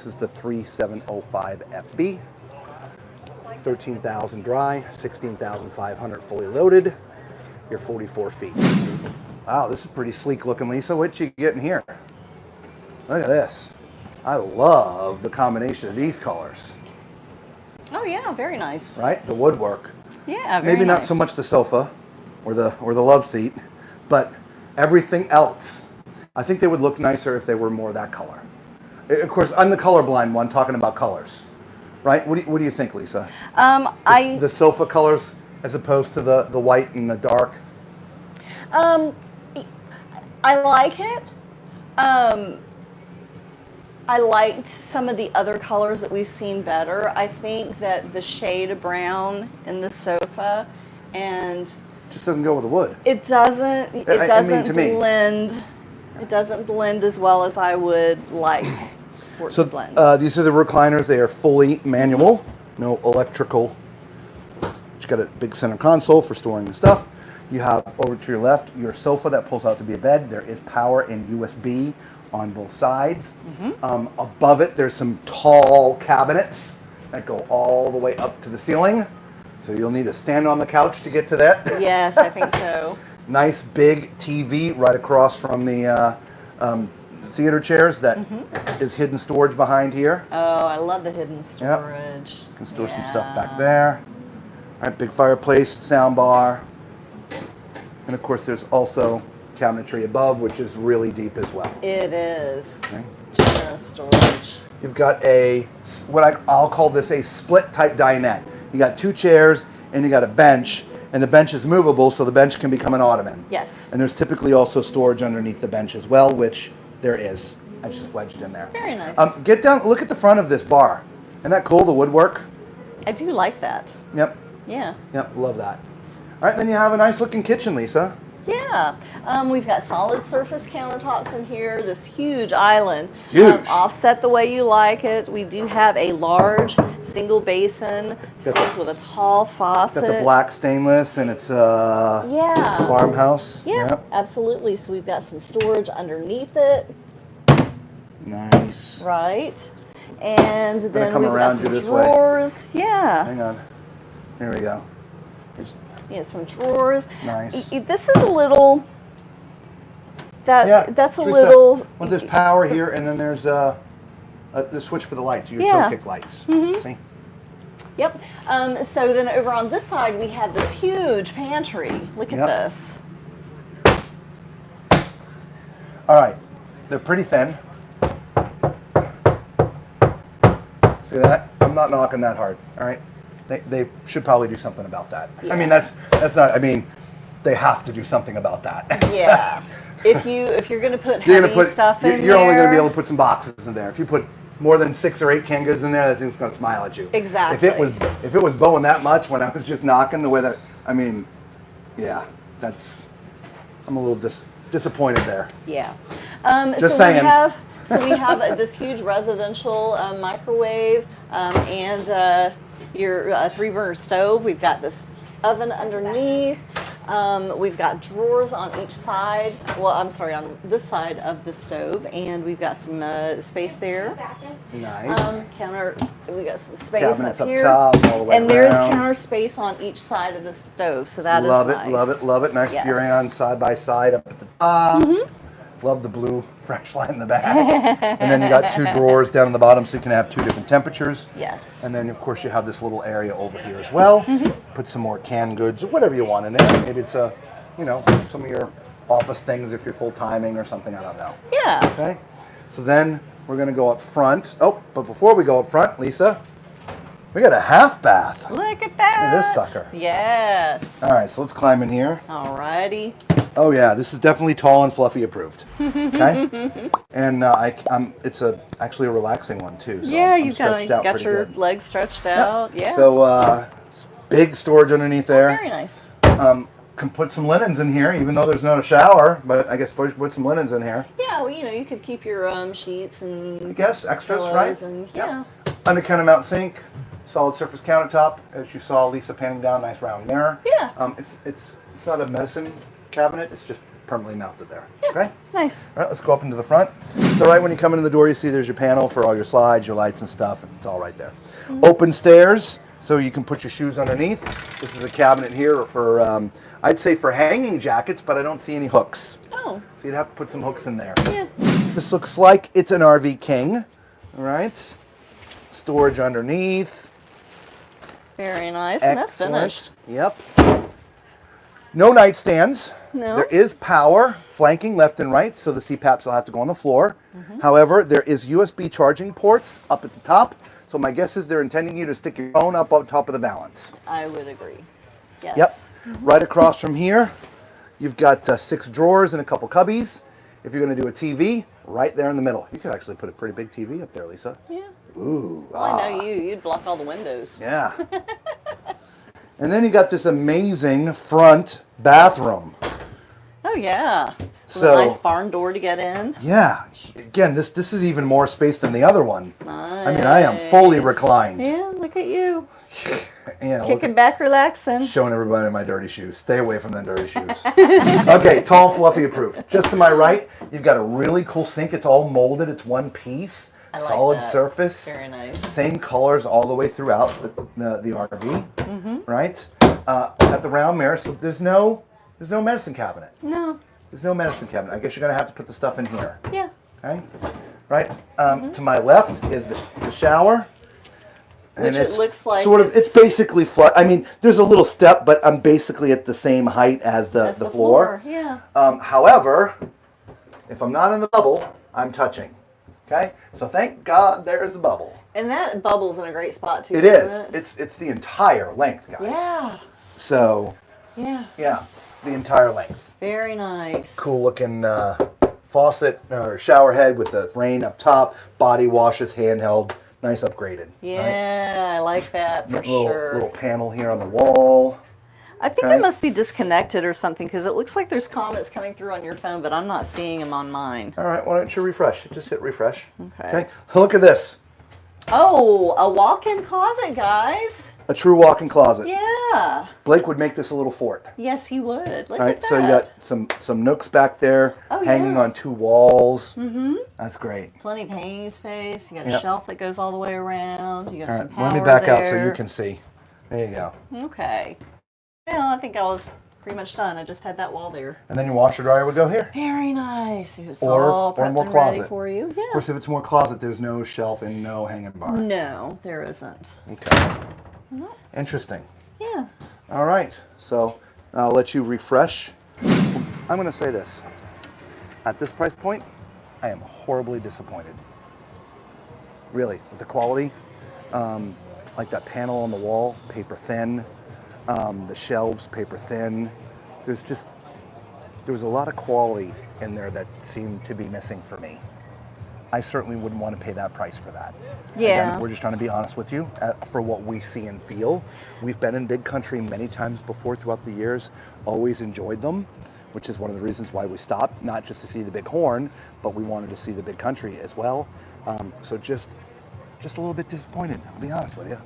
This is the 3705FB. 13,000 dry, 16,500 fully loaded. You're 44 feet. Wow, this is pretty sleek looking, Lisa. What you getting here? Look at this. I love the combination of these colors. Oh yeah, very nice. Right? The woodwork. Yeah, very Maybe not nice. so much the sofa or the love seat, but everything else. I think they would look nicer if they were more that color. Of course, I'm the colorblind one talking about colors. Right? What do you think, Lisa? The sofa colors as opposed to the white and the dark? I like it. I liked some of the other colors that we've seen better. I think that the shade of brown in the sofa and Just doesn't go with the wood. it doesn't to me. blend. It doesn't blend as well as I would like for it So to blend. these are the recliners. They are fully manual, no electrical. You got a big center console for storing the stuff. You have over to your left your sofa that pulls out to be a bed. There is power and USB on both sides. Above it, there's some tall cabinets that go all the way up to the ceiling. So you'll need to stand on the couch to get to that. Yes, I think so. Nice big TV right across from the theater chairs that is hidden storage behind here. Oh, I love the hidden storage. You can store some stuff back there. All right, big fireplace, sound bar. And of course there's also cabinetry above, which is really deep as well. It is. Okay. Generous storage. You've got I'll call this a split type dinette. You got two chairs and you got a bench, and the bench is movable, so the bench can become an ottoman. Yes. And there's typically also storage underneath the bench as well, which there is. I just wedged in there. Very nice. Get down, look at the front of this bar. Isn't that cool, the woodwork? I do like that. Yep. Yeah. Yep, love that. All right, then you have a nice looking kitchen, Lisa. Yeah. We've got solid surface countertops in here, this huge island. Huge. Offset the way you like it. We do have a large single basin sink with a tall faucet. Got the black stainless, and it's farmhouse. Yeah, Yep. absolutely. So we've got some storage underneath it. Nice. Right. And then come we've around got you some this way. drawers. Yeah. Hang on. Here we go. Yeah, some drawers. Nice. This is a little. That's a three little. steps. Well, there's power here, and then there's the switch for the lights, your toe kick lights. See? Yep. So then over on this side, we have this huge pantry. Look at this. All right. They're pretty thin. See that? I'm not knocking that hard. All right. They should probably do something about that. Yeah. I mean, that's not. I mean, they have to do something about that. Yeah. If you're going to put heavy stuff in you're only going to be able there. to put some boxes in there. If you put more than 6 or 8 canned goods in there, that thing's going to smile at you. Exactly. If it was bowing that much when I was just knocking the way that, I mean, yeah, I'm a little disappointed there. Yeah. Just saying. We have this huge residential microwave and your 3-burner stove. We've got this oven underneath. We've got drawers on each side. Well, I'm sorry, on this side of the stove, and we've got some space there. Nice. We got some space Cabinets up up here, top, all the way and there's around. counter space on each side of the stove. So that Love is it, nice. love it, love it. Nice Yes. Furion side by side up at the top. Love the blue fresh line in the back. And then you got 2 drawers down on the bottom, so you can have 2 different temperatures. Yes. And then, of course, you have this little area over here as well. Put some more canned goods, whatever you want in there. Maybe it's some of your office things if you're full timing or something. I don't know. Yeah. Okay. So then we're going to go up front. Oh, but before we go up front, Lisa, we got a half bath. Look at that. Look at this sucker. Yes. All right, so let's climb in here. Alrighty. Oh yeah, this is definitely tall and fluffy approved. Okay, and it's actually a relaxing one too. So Yeah, I'm you've stretched out got pretty your good. legs stretched out. Yeah. So big storage underneath there. Very nice. Can put some linens in here, even though there's not a shower. But I guess put some linens in here. Yeah, well, you could keep your sheets and I guess extras, pillows right? and Yep. Under countermount sink, solid surface countertop. As you saw Lisa panning down, nice round mirror. Yeah. It's not a medicine cabinet. It's just permanently mounted there. Okay. Nice. All right, let's go up into the front. So right when you come into the door, you see there's your panel for all your slides, your lights and stuff, and it's all right there. Open stairs, so you can put your shoes underneath. This is a cabinet here for, I'd say for hanging jackets, but I don't see any hooks. Oh. So you'd have to put some hooks in there. Yeah. This looks like it's an RV King. All right. Storage underneath. Very nice. And that's finished. Yep. No nightstands. No. There is power flanking left and right, so the CPAPs will have to go on the floor. However, there is USB charging ports up at the top. So my guess is they're intending you to stick your phone up on top of the valance. I would agree. Yes. Yep. Right across from here, you've got 6 drawers and a couple cubbies. If you're going to do a TV, right there in the middle. You could actually put a pretty big TV up there, Lisa. Yeah. Ooh. Well, I know you. You'd block all the windows. Yeah. And then you got this amazing front bathroom. Oh, yeah. With So- a nice barn door to get in. Yeah. Again, this is even more space than the other one. I mean, I am fully reclined. Yeah, look at you. Yeah, look Kicking at- back, relaxing. Showing everybody my dirty shoes. Stay away from them dirty shoes. Okay, tall, fluffy approved. Just to my right, you've got a really cool sink. It's all molded. It's one piece. I like Solid that. surface. Very nice. Same colors all the way throughout the RV. Right? Got the round mirror, so there's no medicine cabinet. No. There's no medicine cabinet. I guess you're gonna have to put the stuff in here. Yeah. Okay? Right? To my left is the shower. Which it looks like sort of, it's basically flat. I mean, there's a little step, but I'm basically at the same height as the floor. Yeah. However, if I'm not in the bubble, I'm touching. Okay? So thank God there's a bubble. And that bubble's in a great spot too. It isn't is. It's the entire length, guys. Yeah. So, Yeah. yeah, the entire length. Very nice. Cool looking faucet or shower head with the rain up top, body washes, handheld, nice upgraded. Yeah, I like that for sure. Little panel here on the wall. I think Okay. it must be disconnected or something because it looks like there's comments coming through on your phone, but I'm not seeing them on mine. All right, why don't you refresh? Just hit refresh. Okay. Look at this. Oh, a walk-in closet, guys. A true walk-in closet. Yeah. Blake would make this a little fort. Yes, he would. Look All at right, that. so you got some nooks back there, Oh, hanging yeah. on 2 walls. That's great. Plenty of hanging space. You got a Yep. shelf that goes all the way around. You got All some right, power let me back out so there. you can see. There you go. Okay. Yeah, I think I was pretty much done. I just had that wall there. And then your washer dryer would go here. Very nice. It was Or all prepped more and ready closet. for you. Of Yeah. course, if it's more closet, there's no shelf and no hanging bar. No, there isn't. Okay. Interesting. Yeah. All right, so I'll let you refresh. I'm going to say this. At this price point, I am horribly disappointed. Really, with the quality, like that panel on the wall, paper thin, the shelves, paper thin. There was a lot of quality in there that seemed to be missing for me. I certainly wouldn't want to pay that price for that. Yeah. Again, we're just trying to be honest with you for what we see and feel. We've been in big country many times before throughout the years, always enjoyed them, which is one of the reasons why we stopped, not just to see the big horn, but we wanted to see the big country as well. So just a little bit disappointed, I'll be honest with you.